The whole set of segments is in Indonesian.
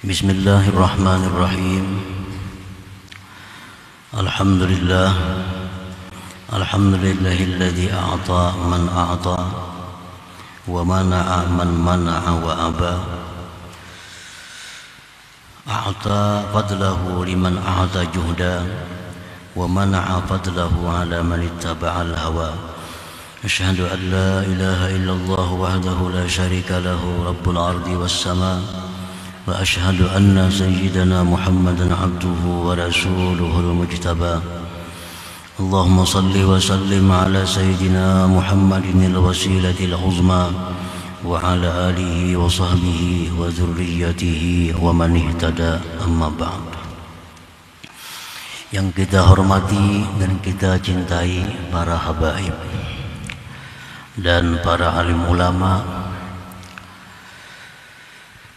Bismillahirrahmanirrahim. Alhamdulillah. Alhamdulillahilladzi a'ta man a'ta wa mana'a man mana'a wa aba. A'ta fadlahu liman a'ta juhda wa mana'a fadlahu ala man ittaba'al hawa. Asyhadu an la ilaha illallah wahdahu la syarika lahu rabbul ardi was sama. وأشهد أن سيدنا محمدا عبده ورسوله المجتبى اللهم صل وسلم على سيدنا محمد الوسيلة العظمى وعلى آله وصحبه وذريته ومن اهتدى أما بعد. Yang kita hormati dan kita cintai para habaib dan para alim ulama,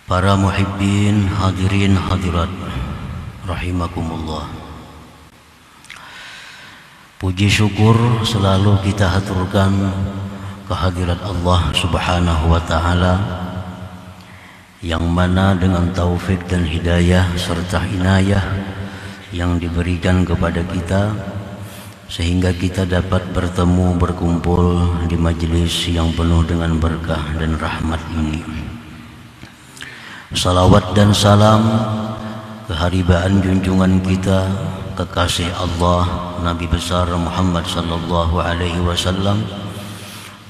para muhibbin, hadirin hadirat rahimakumullah. Puji syukur selalu kita haturkan kehadirat Allah Subhanahu wa taala, yang mana dengan taufik dan hidayah serta inayah yang diberikan kepada kita, sehingga kita dapat bertemu berkumpul di majelis yang penuh dengan berkah dan rahmat ini. Salawat dan salam keharibaan junjungan kita, kekasih Allah Nabi besar Muhammad sallallahu alaihi wasallam,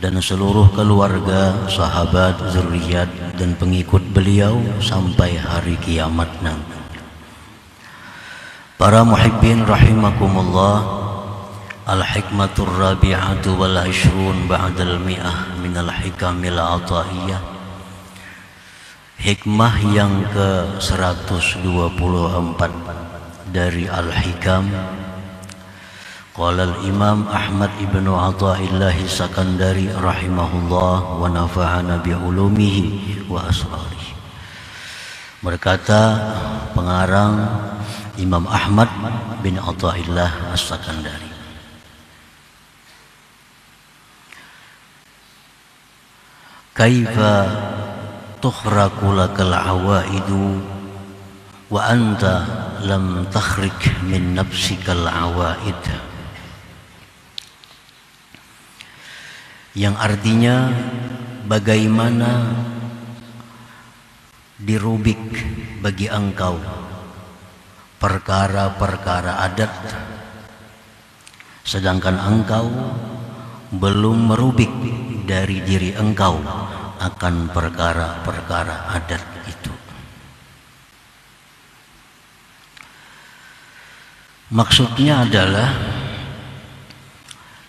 dan seluruh keluarga, sahabat, zuriat dan pengikut beliau sampai hari kiamat nanti. Para muhibbin rahimakumullah, al-hikmatur rabi'atu wal 'ishrun ba'dal mi'ah minal hikamil ataiyah. Hikmah yang ke-124 dari Al-Hikam. Qala al-Imam Ahmad ibnu Athaillah Sakandari rahimahullah wa nafa'ana bi ulumihi wa asrarihi. Berkata pengarang Imam Ahmad bin Athaillah As-Sakandari, kaifa tukhraku lakal awaidu wa anta lam takhrik min nafsikal awaid. Yang artinya, bagaimana dirubik bagi engkau perkara-perkara adat, sedangkan engkau belum merubik dari diri engkau akan perkara-perkara adat itu. Maksudnya adalah,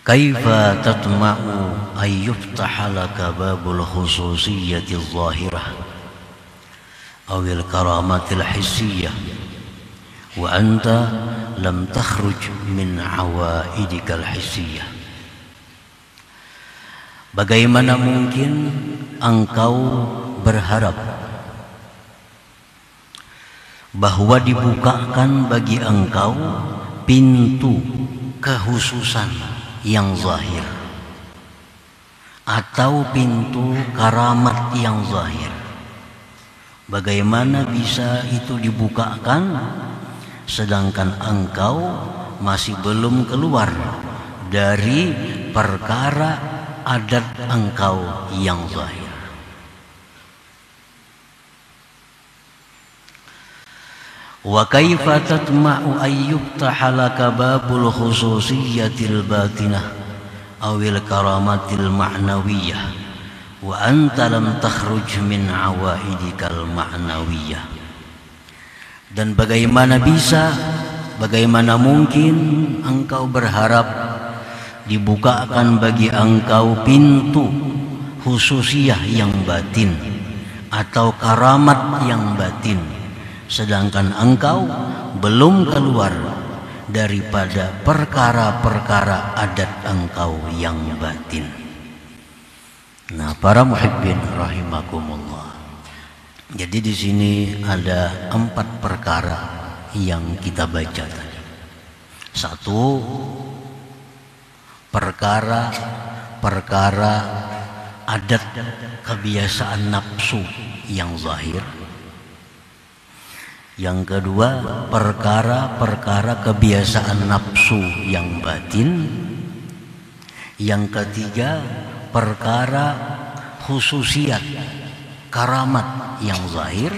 kaifa tatma'u ayyuftaha laka babul khususiyyati adh-dhahirah awil karamatil hissiyah wa anta lam takhruj min awaidikal hissiyah. Bagaimana mungkin engkau berharap bahwa dibukakan bagi engkau pintu kehususan yang zahir atau pintu karamat yang zahir? Bagaimana bisa itu dibukakan sedangkan engkau masih belum keluar dari perkara adat engkau yang zahir? Wa kaifa tatma'u ayyuftaha laka babul khususiyyatil batinah awil karamatil ma'nawiyah wa anta lam takhruj min awaidikal ma'nawiyah. Dan bagaimana mungkin engkau berharap dibukakan bagi engkau pintu khususiyah yang batin atau karamat yang batin, sedangkan engkau belum keluar daripada perkara-perkara adat engkau yang batin. Nah, para muhibbin rahimakumullah, jadi di sini ada 4 perkara yang kita baca tadi. 1, perkara adat kebiasaan nafsu yang zahir. Yang kedua, perkara-perkara kebiasaan nafsu yang batin. Yang ketiga, perkara khususiat karamat yang zahir.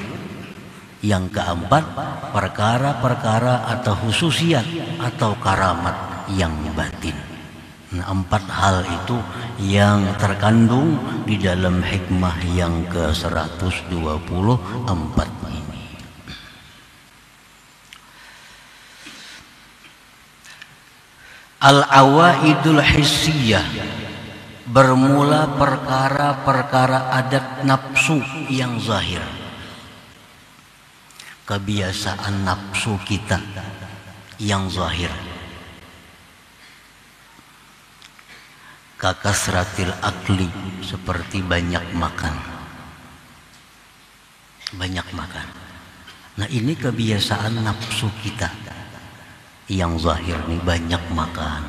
Yang keempat, perkara-perkara atau khususiat atau karamat yang batin. Nah, 4 hal itu yang terkandung di dalam hikmah yang ke-124 ini. Al-awaidul hissiyah, bermula perkara-perkara adat nafsu yang zahir. Kebiasaan nafsu kita yang zahir. Kakasratil akli, seperti banyak makan. Banyak makan. Nah, ini kebiasaan nafsu kita yang zahir nih, banyak makan.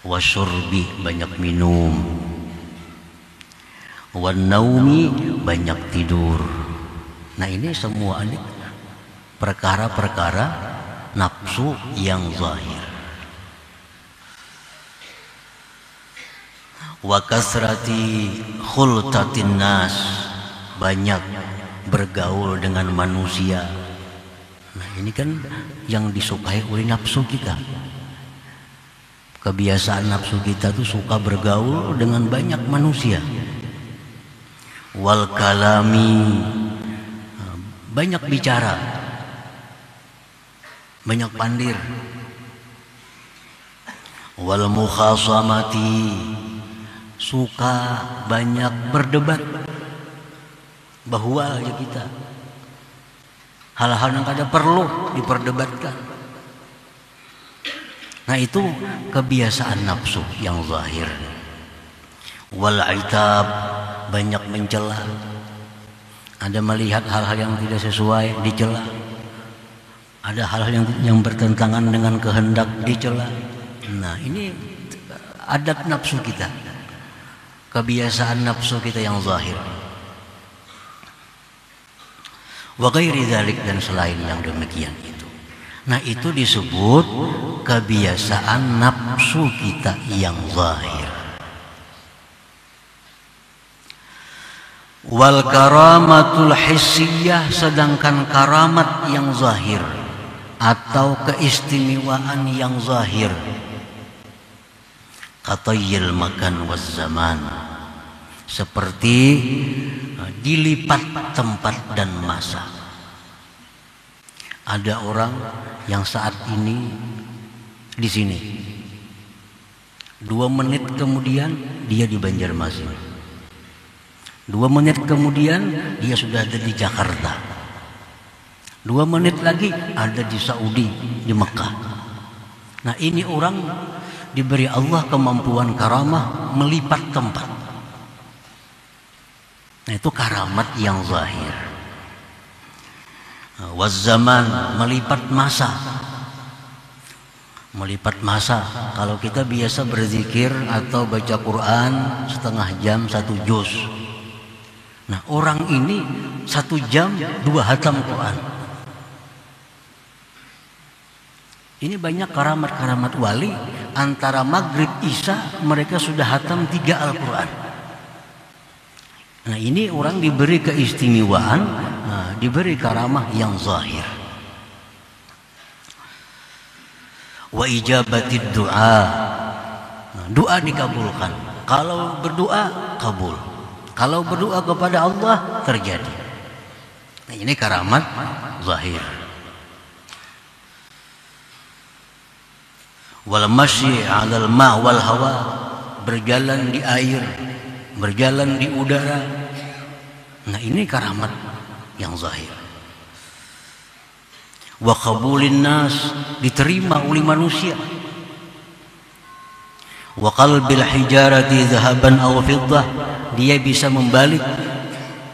Wasyurbi, banyak minum. Wanaumi, banyak tidur. Nah, ini semua ini perkara-perkara nafsu yang zahir. Wa kasrati khultatin nas, banyak bergaul dengan manusia. Nah, ini kan yang disukai oleh nafsu kita. Kebiasaan nafsu kita tuh suka bergaul dengan banyak manusia. Wal kalami, banyak bicara, banyak pandir. Wal mukhasamati, suka banyak berdebat, bahwa aja kita hal-hal yang kada perlu diperdebatkan. Nah, itu kebiasaan nafsu yang zahir. Wal aitab, banyak mencela. Ada melihat hal-hal yang tidak sesuai, dicela. Ada hal-hal yang bertentangan dengan kehendak, dicela. Nah, ini adat nafsu kita, kebiasaan nafsu kita yang zahir. Wa ghairi dzalik, dan selain yang demikian itu. Nah, itu disebut kebiasaan nafsu kita yang zahir. Wal karamatul hissiyah, sedangkan karamat yang zahir atau keistimewaan yang zahir, qatayyil makan waz zaman, seperti dilipat tempat dan masa. Ada orang yang saat ini di sini, 2 menit kemudian dia di Banjarmasin, 2 menit kemudian dia sudah ada di Jakarta, 2 menit lagi ada di Saudi, di Mekah. Nah, ini orang diberi Allah kemampuan karamah melipat tempat. Nah, itu karamat yang zahir. Wazzaman, melipat masa. Melipat masa. Kalau kita biasa berzikir atau baca Quran setengah jam 1 juz. Nah, orang ini 1 jam 2 hatam Quran. Ini banyak karamat-karamat wali, antara maghrib isya mereka sudah hatam 3 Al-Quran. Nah, ini orang diberi keistimewaan, diberi karamah yang zahir. Wa ijabatid du'a, doa dikabulkan. Kalau berdoa kabul, kalau berdoa kepada Allah terjadi. Nah, ini karamat zahir. Wal masyi 'alal ma' wal hawa, berjalan di air, berjalan di udara. Nah, ini karamat yang zahir. Wa qabulin nas, diterima oleh manusia. Wa qalbil hijarati dhahaban aw fiddah, dia bisa membalik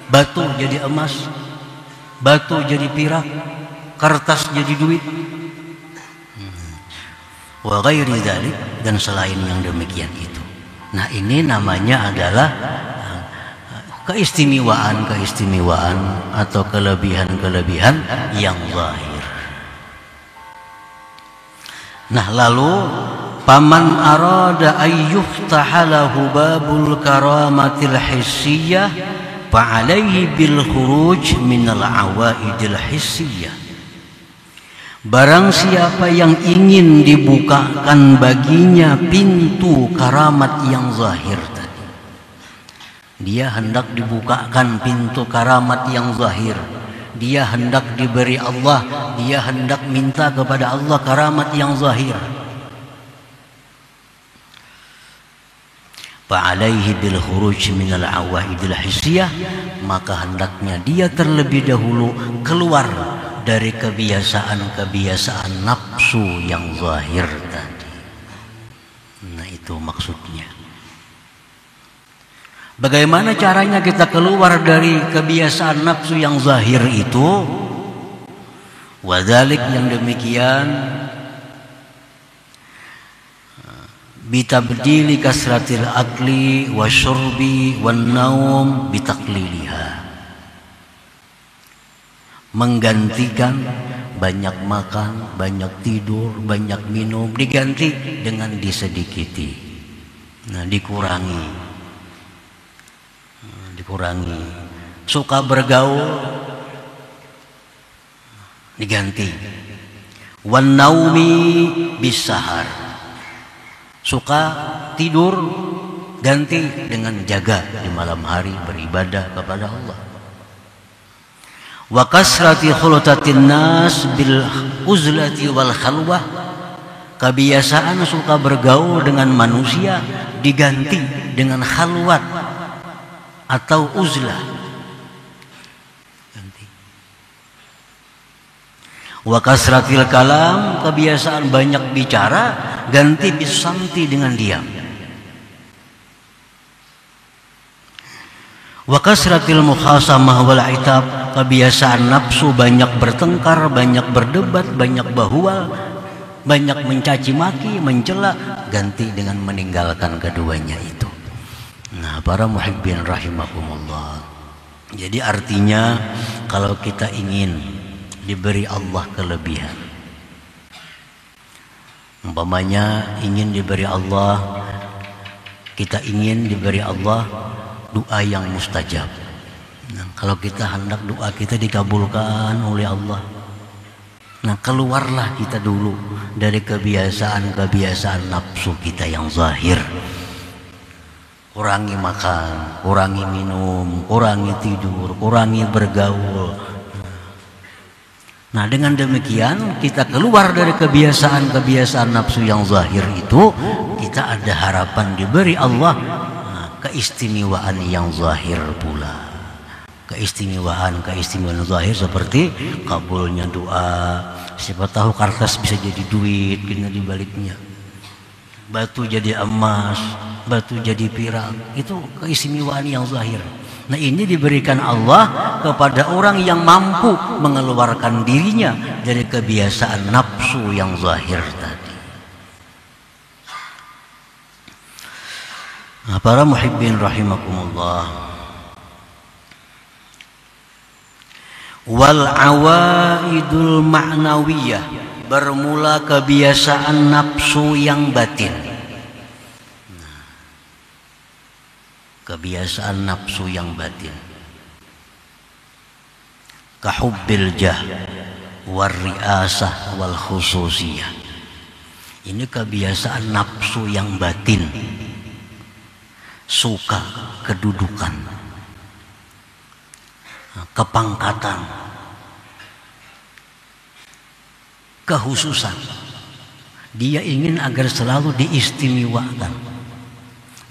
batu jadi emas, batu jadi perak, kertas jadi duit. Wa ghairi dzalik, dan selain yang demikian itu. Nah, ini namanya adalah keistimewaan atau kelebihan yang zahir. Nah, lalu paman arada ayyuftaha lahu babul karamatil hissiyah fa'alaihi bil khuruj minal awaidil hissiyah. Barang siapa yang ingin dibukakan baginya pintu karamat yang zahir tadi, dia hendak dibukakan pintu karamat yang zahir. Dia hendak diberi Allah, dia hendak minta kepada Allah karamat yang zahir. Fa'alaihi bil khuruj minal awaidil hissiyah, maka hendaknya dia terlebih dahulu keluar dari kebiasaan-kebiasaan nafsu yang zahir tadi. Nah, itu maksudnya. Bagaimana caranya kita keluar dari kebiasaan nafsu yang zahir itu? Wadzalik, yang demikian, bitabdili kasratil akli wasyurbi wan naum bitakliliha. Menggantikan banyak makan, banyak tidur, banyak minum, diganti dengan disedikiti. Nah, dikurangi. Suka bergaul, diganti. Wan naumi bisahar. Suka tidur, ganti dengan jaga di malam hari beribadah kepada Allah. Wa kasrati khulutatin nas bil uzlati wal khalwah. Kebiasaan suka bergaul dengan manusia diganti dengan khalwat atau uzlah. Ganti. Wa kasratil kalam, kebiasaan banyak bicara, ganti bisamti dengan diam. Wa kasratil mukhasamah wal itab, kebiasaan nafsu banyak bertengkar, banyak berdebat, banyak bahual, banyak mencaci maki, mencela, ganti dengan meninggalkan keduanya itu. Nah, para muhibbin rahimakumullah. Jadi artinya kalau kita ingin diberi Allah kelebihan, umpamanya ingin diberi Allah, kita ingin diberi Allah doa yang mustajab. Nah, kalau kita hendak doa kita dikabulkan oleh Allah, nah keluarlah kita dulu dari kebiasaan-kebiasaan nafsu kita yang zahir. Kurangi makan, kurangi minum, kurangi tidur, kurangi bergaul. Nah, dengan demikian kita keluar dari kebiasaan-kebiasaan nafsu yang zahir itu, kita ada harapan diberi Allah keistimewaan yang zahir pula. Keistimewaan zahir seperti kabulnya doa. Siapa tahu kertas bisa jadi duit gini di baliknya. Batu jadi emas, batu jadi perak. Itu keistimewaan yang zahir. Nah, ini diberikan Allah kepada orang yang mampu mengeluarkan dirinya dari kebiasaan nafsu yang zahir tadi. Nah, para muhibbin rahimakumullah. Wal awaidul ma'nawiyah, bermula kebiasaan nafsu yang batin. Kebiasaan nafsu yang batin. Kahubbil jah war riasah wal khususiyah. Ini kebiasaan nafsu yang batin. Suka kedudukan, kepangkatan, kehususan. Dia ingin agar selalu diistimewakan.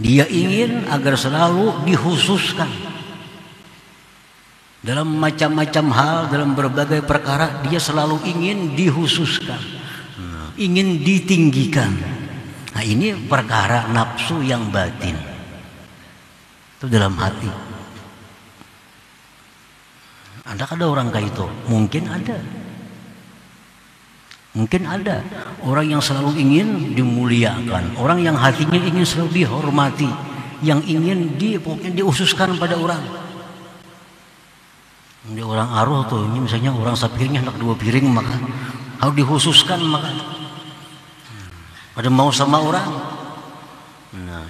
Dia ingin agar selalu dikhususkan. Dalam macam-macam hal, dalam berbagai perkara, dia selalu ingin dikhususkan, ingin ditinggikan. Nah, ini perkara nafsu yang batin. Itu dalam hati. Ada orang kayak itu? Mungkin ada. Mungkin ada orang yang selalu ingin dimuliakan, orang yang hatinya ingin selalu dihormati, yang ingin pokoknya diususkan pada orang. Dia orang aruh tuh, ini misalnya orang sapirnya hendak 2 piring makan, harus dikhususkan makan. Pada mau sama orang. Nah,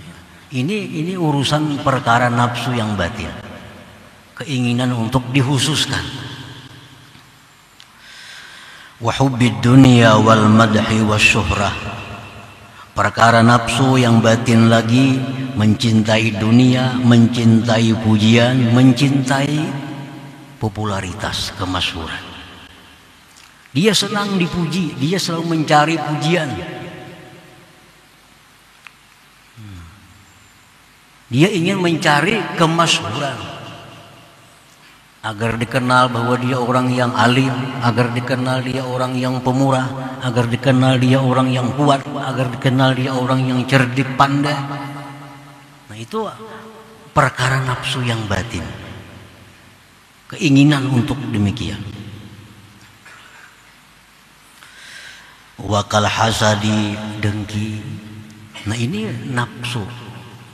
ini urusan perkara nafsu yang batin. Keinginan untuk dikhususkan. Wa hubbid dunya wal madhi wasyuhrah. Perkara nafsu yang batin lagi, mencintai dunia, mencintai pujian, mencintai popularitas, kemasyhuran. Dia senang dipuji, dia selalu mencari pujian. Dia ingin mencari kemasyhuran agar dikenal bahwa dia orang yang alim, agar dikenal dia orang yang pemurah, agar dikenal dia orang yang kuat, agar dikenal dia orang yang cerdik pandai. Nah, itu perkara nafsu yang batin. Keinginan untuk demikian. Wakal hasadi, dengki. Nah, ini nafsu,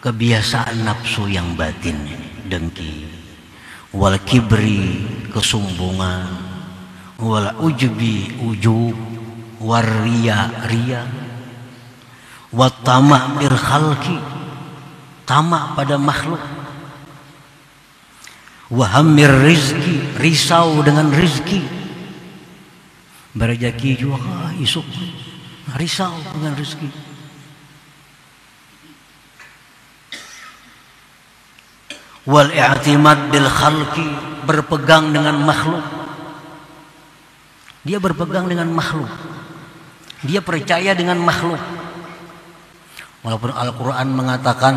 kebiasaan nafsu yang batin, dengki. Wal kibri, kesombongan. Wal ujbi, ujub. War riya, riya. Wat tama' bil khalqi, tamak pada makhluk. Wahamir rizki, risau dengan rizki. Berjaki juga isuk, risau dengan rizki. Wal i'timad bil khalqi, berpegang dengan makhluk. Dia berpegang dengan makhluk. Dia percaya dengan makhluk. Walaupun Al-Quran mengatakan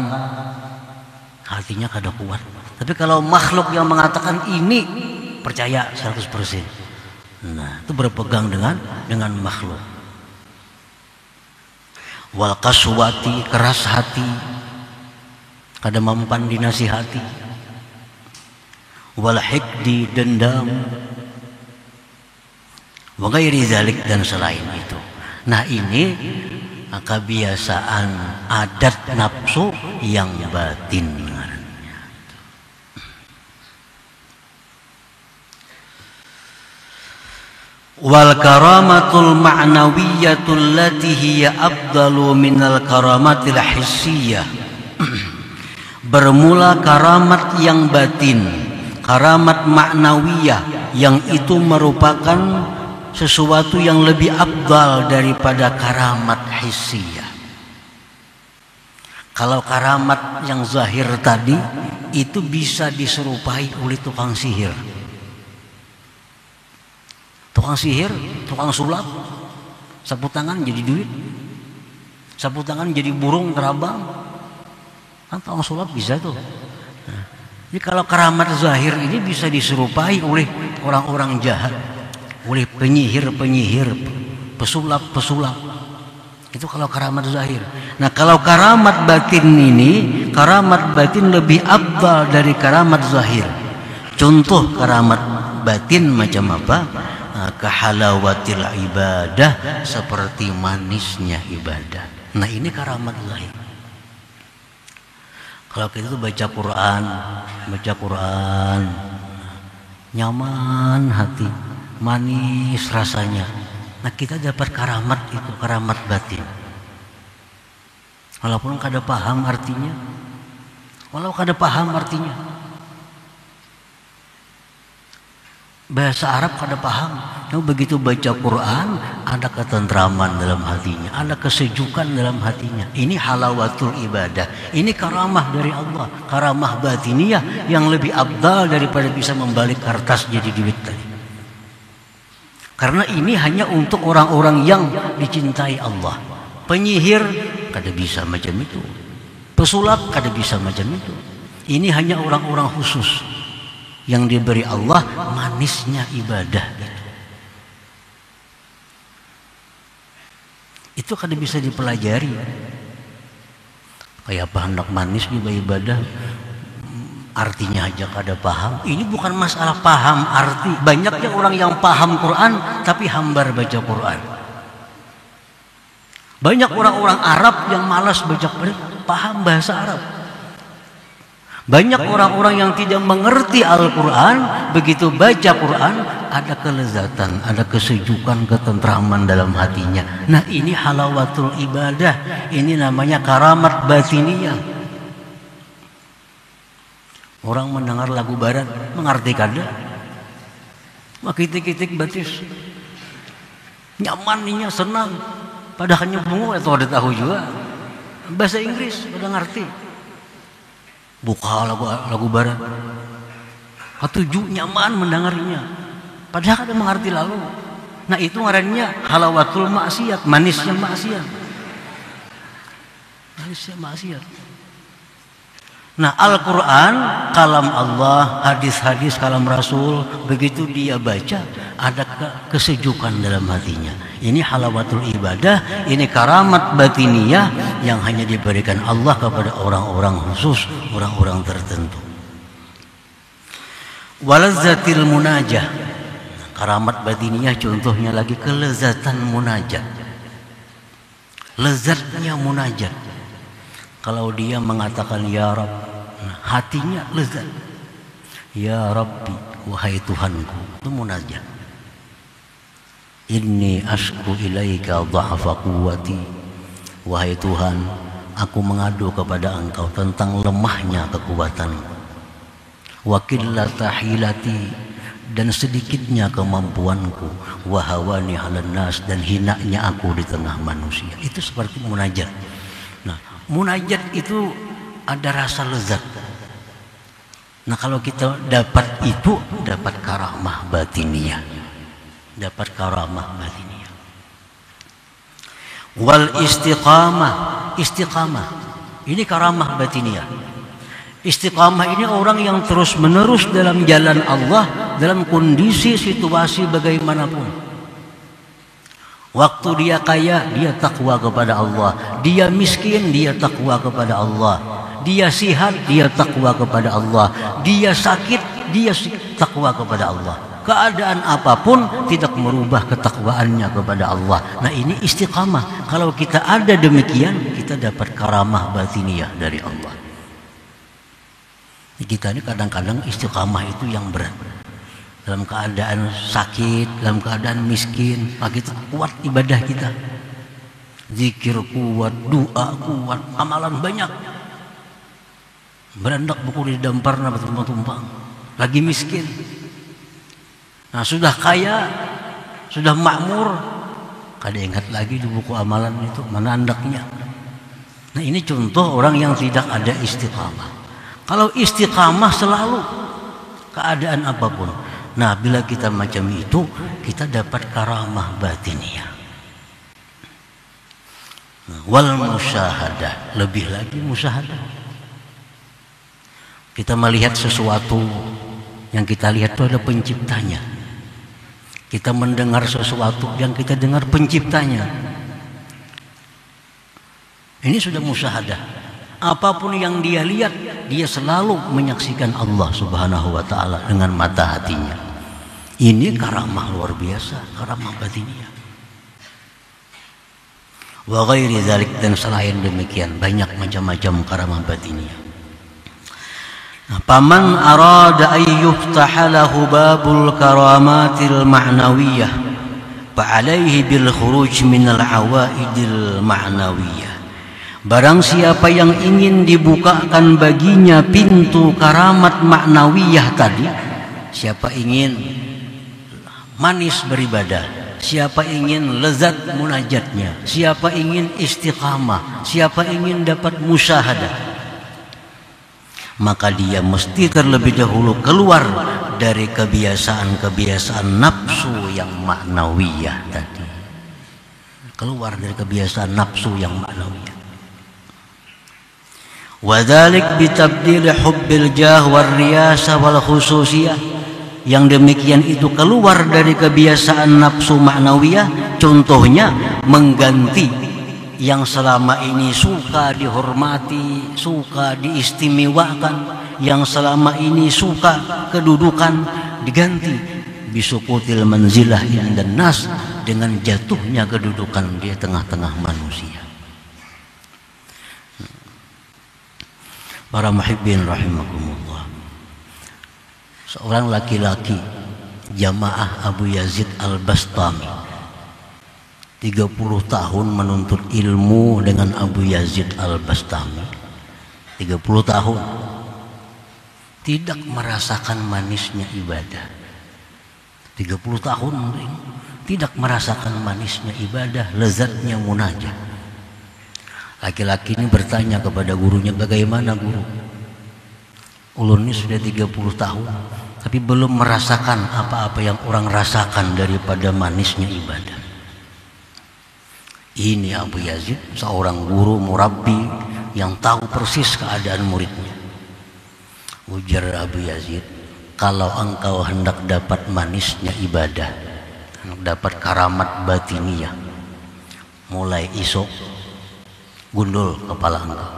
hatinya kada kuat, tapi kalau makhluk yang mengatakan ini, percaya 100%. Nah, itu berpegang dengan makhluk. Wal kaswati, keras hati, kada mempan dinasihati. Wal hikdi, dendam. Wa ghairi dzalik, dan selain itu. Nah, ini kebiasaan adat nafsu yang batin. Wal karamatul ma'nawiyatul lati hiya afdalu minal karamatil hissiyah. Bermula karamat yang batin, karamat ma'nawiyah, yang itu merupakan sesuatu yang lebih afdal daripada karamat hissiyah. Kalau karamat yang zahir tadi itu bisa diserupai oleh tukang sihir. Tukang sihir, tukang sulap, sapu tangan jadi duit, sapu tangan jadi burung terbang, kan tukang sulap bisa tuh. Nah, jadi kalau karamat zahir ini bisa diserupai oleh orang-orang jahat, oleh penyihir-penyihir, pesulap-pesulap. Itu kalau karamat zahir. Nah, kalau karamat batin ini, karamat batin lebih afdal dari karamat zahir. Contoh karamat batin macam apa? Kahalawatil ibadah, seperti manisnya ibadah. Nah, ini karamat zahir. Kalau kita tuh baca Quran, nyaman hati, manis rasanya. Nah, kita dapat karamat itu, karamat batin. Walaupun kada paham artinya, bahasa Arab kada paham. Nah, begitu baca Quran, ada ketentraman dalam hatinya, ada kesejukan dalam hatinya. Ini halawatul ibadah. Ini karamah dari Allah, karamah batiniyah yang lebih afdal daripada bisa membalik kertas jadi duit tadi. Karena ini hanya untuk orang-orang yang dicintai Allah. Penyihir kada bisa macam itu, pesulap kada bisa macam itu. Ini hanya orang-orang khusus yang diberi Allah manisnya ibadah itu kada bisa dipelajari. Kayak apa hendak manis juga ibadah, artinya aja kada paham. Ini bukan masalah paham arti. Banyaknya orang yang paham Quran tapi hambar baca Quran. Banyak orang-orang Arab yang malas baca Quran, paham bahasa Arab Banyak orang-orang yang tidak mengerti Al-Quran, begitu baca Quran, ada kelezatan, ada kesejukan, ketentraman dalam hatinya. Nah, ini halawatul ibadah, ini namanya karamat batiniyah. Orang mendengar lagu barat, mengerti kada? Makitik-kitik batis, nyamannya senang, padahal nyebungu atau ada tahu juga. Bahasa Inggris, pada ngerti. Buka lagu barat, ketujuh nyaman mendengarnya, padahal ada mengerti lalu. Nah, itu ngarannya halawatul maksiat, manisnya maksiat, manisnya maksiat. Nah, Al-Quran, kalam Allah, hadis-hadis kalam Rasul, begitu dia baca, ada kesejukan dalam hatinya. Ini halawatul ibadah, ini karamat batiniyah yang hanya diberikan Allah kepada orang-orang khusus, orang-orang tertentu. Walazzatil munajah, karamat batiniyah contohnya lagi kelezatan munajat. Lezatnya munajat. Kalau dia mengatakan ya Rabb, hatinya lezat. Ya Rabbi, wahai Tuhanku, itu munajat. Inni ashku ilaika dha'fa quwwati. Wahai Tuhan, aku mengadu kepada Engkau tentang lemahnya kekuatanku. Wa qillata hilati, dan sedikitnya kemampuanku. Wa hawani 'alan nas, dan hinanya aku di tengah manusia. Itu seperti munajat. Nah, munajat itu ada rasa lezat. Nah, kalau kita dapat itu, dapat karamah batiniyah. Dapat karamah batiniyah. Wal istiqamah, istiqamah. Ini karamah batiniyah. Istiqamah ini orang yang terus menerus dalam jalan Allah, dalam kondisi situasi bagaimanapun. Waktu dia kaya, dia takwa kepada Allah. Dia miskin, dia takwa kepada Allah. Dia sihat, dia takwa kepada Allah. Dia sakit, dia takwa kepada Allah. Keadaan apapun tidak merubah ketakwaannya kepada Allah. Nah, ini istiqamah. Kalau kita ada demikian, kita dapat karamah batiniyah dari Allah. Kita ini kadang-kadang istiqamah itu yang berat. Dalam keadaan sakit, dalam keadaan miskin, kita kuat ibadah kita. Zikir kuat, doa kuat, amalan banyak. Berandak buku di damparna bertumpang-tumpang. Lagi miskin. Nah, sudah kaya, sudah makmur, kada ingat lagi di buku amalan itu mana andaknya. Nah, ini contoh orang yang tidak ada istiqamah. Kalau istiqamah selalu keadaan apapun. Nah, bila kita macam itu, kita dapat karamah batiniyah. Nah, wal musyahadah, lebih lagi musyahadah. Kita melihat sesuatu, yang kita lihat itu ada penciptanya. Kita mendengar sesuatu, yang kita dengar penciptanya. Ini sudah musyahadah. Apapun yang dia lihat, dia selalu menyaksikan Allah Subhanahu wa ta'ala dengan mata hatinya. Ini karamah luar biasa, karamah batiniyah. Wa ghairi dzalik, dan selain demikian banyak macam-macam karamah batiniyah. Nah, paman arada ay yuftaha lahu babul karamatil ma'nawiyah fa alaihi bil khuruj minal awaidil ma'nawiyah. Barang siapa yang ingin dibukakan baginya pintu karamat maknawiyah tadi, siapa ingin manis beribadah, siapa ingin lezat munajatnya, siapa ingin istiqamah, siapa ingin dapat musyahadah, maka dia mesti terlebih dahulu keluar dari kebiasaan-kebiasaan nafsu yang maknawiyah tadi. Keluar dari kebiasaan nafsu yang maknawiyah. Wadzalik bitabdil hubbil jah war riyasa wal khususiyah. Yang demikian itu keluar dari kebiasaan nafsu maknawiyah. Contohnya mengganti yang selama ini suka dihormati, suka diistimewakan, yang selama ini suka kedudukan, diganti bisukutil manzilah indan nas, dengan jatuhnya kedudukan di tengah-tengah manusia. Para muhibbin rahimakumullah. Seorang laki-laki jamaah Abu Yazid Al-Bastami 30 tahun menuntut ilmu dengan Abu Yazid Al-Bastami. 30 tahun tidak merasakan manisnya ibadah. 30 tahun tidak merasakan manisnya ibadah, lezatnya munajat. Laki-laki ini bertanya kepada gurunya, bagaimana guru? Ulun ini sudah 30 tahun tapi belum merasakan apa-apa yang orang rasakan daripada manisnya ibadah. Ini Abu Yazid, seorang guru murabbi yang tahu persis keadaan muridnya. Ujar Abu Yazid, kalau engkau hendak dapat manisnya ibadah, dapat karamat batiniyah, mulai esok gundul kepala engkau,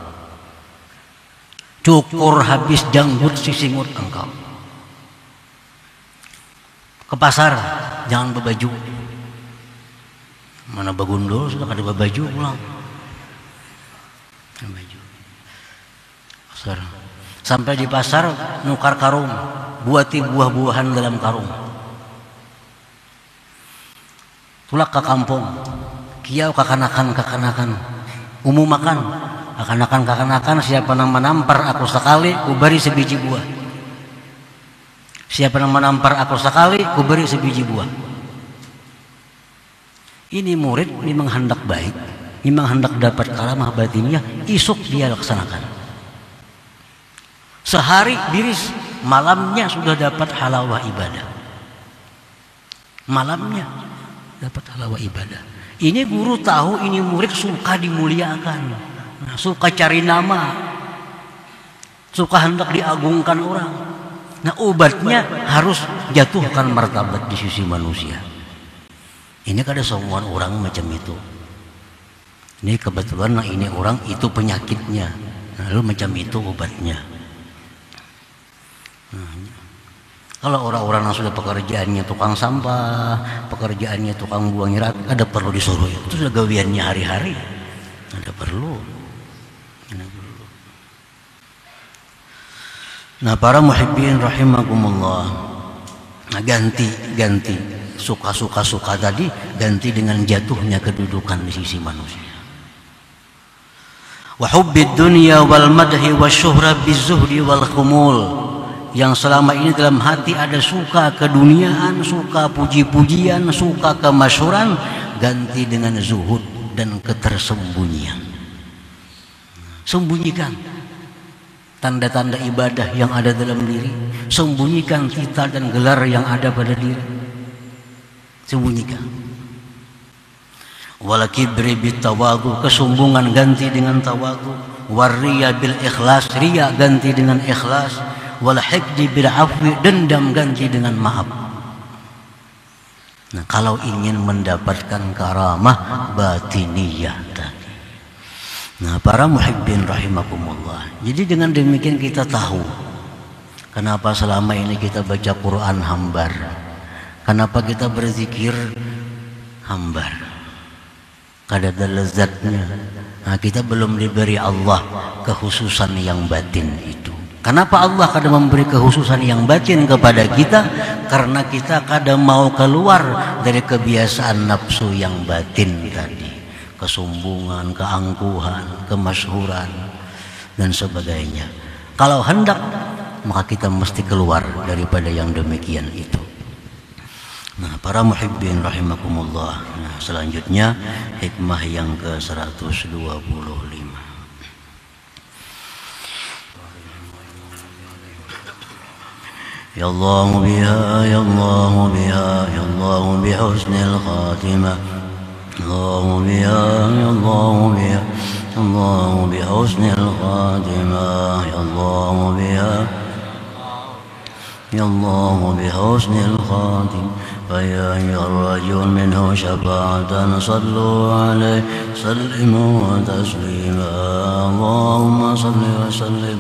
cukur habis janggut sisingut engkau, ke pasar jangan berbaju, mana bagundul sudah ada berbaju pulang, baju. Sampai di pasar nukar karung, buati buah-buahan dalam karung, tulak ke kampung, kiau kakanakan, umum makan, kakanakan, siapa yang menampar aku sekali, kuberi sebiji buah. Siapa yang menampar aku sekali, kuberi sebiji buah. Ini murid memang hendak baik, memang hendak dapat karamah batinnya, isuk dia laksanakan. Sehari diris, malamnya sudah dapat halawah ibadah. Malamnya dapat halawah ibadah. Ini guru tahu ini murid suka dimuliakan, suka cari nama, suka hendak diagungkan orang. Nah, obatnya harus jatuhkan martabat di sisi manusia. Ini kada semua orang macam itu. Ini kebetulan ini orang itu penyakitnya, lalu macam itu obatnya. Kalau orang-orang yang sudah pekerjaannya tukang sampah, pekerjaannya tukang buang nyirat, ada perlu disuruh itu sudah gawiannya hari-hari, ada perlu. Nah, para muhibbin rahimakumullah, nah, ganti suka tadi, ganti dengan jatuhnya kedudukan di sisi manusia. Wa hubbid dunya wal madhi wasyuhra bizuhdi wal khumul. Yang selama ini dalam hati ada suka keduniaan, suka puji-pujian, suka kemasyhuran, ganti dengan zuhud dan ketersembunyian. Sembunyikan tanda-tanda ibadah yang ada dalam diri, sembunyikan titel dan gelar yang ada pada diri, sembunyikan. Wal kibri bit tawadhu, kesombongan ganti dengan tawadhu. Wariya bil ikhlas, riya ganti dengan ikhlas. Wal hikdi bil afwi, dendam ganti dengan maaf. Nah, kalau ingin mendapatkan karamah batiniyah tadi. Nah, para muhibbin rahimakumullah, jadi dengan demikian kita tahu kenapa selama ini kita baca Quran hambar, kenapa kita berzikir hambar, kada ada lezatnya. Nah, kita belum diberi Allah kekhususan yang batin itu. Kenapa Allah kadang memberi kekhususan yang batin kepada kita? Karena kita kadang mau keluar dari kebiasaan nafsu yang batin tadi, kesombongan, keangkuhan, kemasyhuran dan sebagainya. Kalau hendak, maka kita mesti keluar daripada yang demikian itu. Nah, para muhibbin rahimakumullah. Nah, selanjutnya hikmah yang ke-125. Ya Allah biha, ya Allah biha, ya Allah bihusnil khatimah. Allah biha, ya Allah biha, ya Allah bihusnil khatimah. Ya Allah biha, ya Allah bihusnil khatimah. فيا أيها الرجل منه شفاعة صلوا عليه سلموا تسليما اللهم صل وسلم